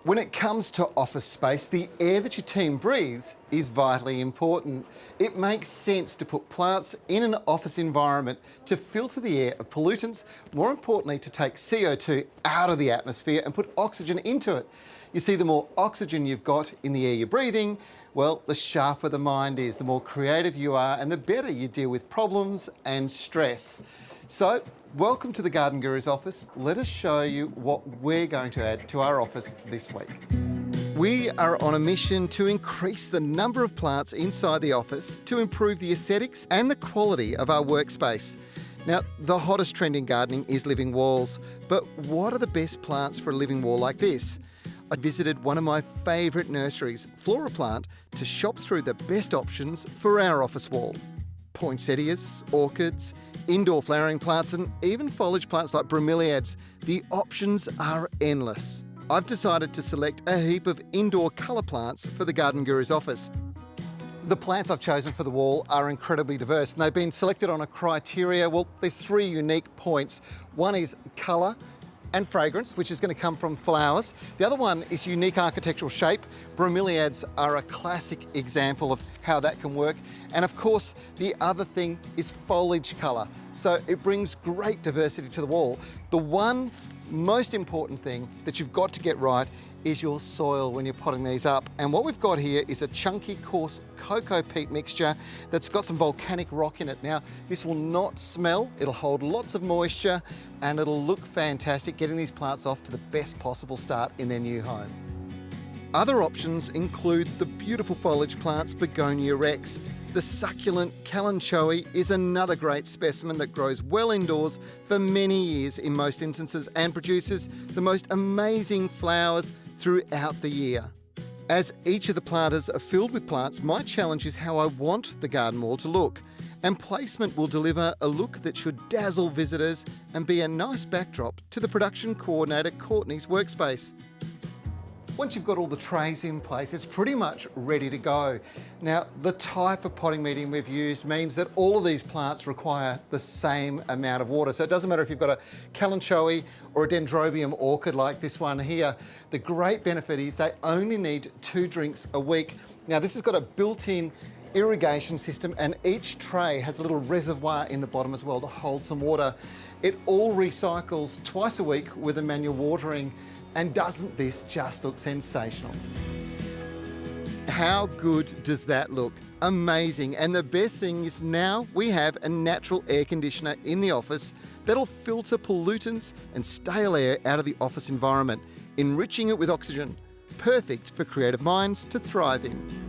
When it comes to office space, the air that your team breathes is vitally important. It makes sense to put plants in an office environment to filter the air of pollutants, more importantly to take CO2 out of the atmosphere and put oxygen into it. You see, the more oxygen you've got in the air you're breathing, well, the sharper the mind is, the more creative you are, and the better you deal with problems and stress. So, welcome to the Garden Guru's office. Let us show you what we're going to add to our office this week. We are on a mission to increase the number of plants inside the office to improve the aesthetics and the quality of our workspace. Now, the hottest trend in gardening is living walls, but what are the best plants for a living wall like this? I visited one of my favourite nurseries, Floraplant, to shop through the best options for our office wall. Poinsettias, orchids, indoor flowering plants and even foliage plants like bromeliads. The options are endless. I've decided to select a heap of indoor colour plants for the Garden Guru's office. The plants I've chosen for the wall are incredibly diverse and they've been selected on a criteria. Well, there's three unique points. One is colour and fragrance, which is going to come from flowers. The other one is unique architectural shape. Bromeliads are a classic example of how that can work. And of course, the other thing is foliage colour. So it brings great diversity to the wall. The one most important thing that you've got to get right is your soil when you're potting these up. And what we've got here is a chunky, coarse cocoa peat mixture that's got some volcanic rock in it. Now, this will not smell, it'll hold lots of moisture, and it'll look fantastic, getting these plants off to the best possible start in their new home. Other options include the beautiful foliage plants Begonia rex. The succulent kalanchoe is another great specimen that grows well indoors for many years in most instances and produces the most amazing flowers throughout the year. As each of the planters are filled with plants, my challenge is how I want the garden wall to look, and placement will deliver a look that should dazzle visitors and be a nice backdrop to the production coordinator Courtney's workspace. Once you've got all the trays in place, it's pretty much ready to go. Now, the type of potting medium we've used means that all of these plants require the same amount of water. So it doesn't matter if you've got a kalanchoe or a dendrobium orchid like this one here. The great benefit is they only need 2 drinks a week. Now, this has got a built-in irrigation system, and each tray has a little reservoir in the bottom as well to hold some water. It all recycles twice a week with a manual watering. And doesn't this just look sensational? How good does that look? Amazing. And the best thing is now we have a natural air conditioner in the office that'll filter pollutants and stale air out of the office environment, enriching it with oxygen. Perfect for creative minds to thrive in.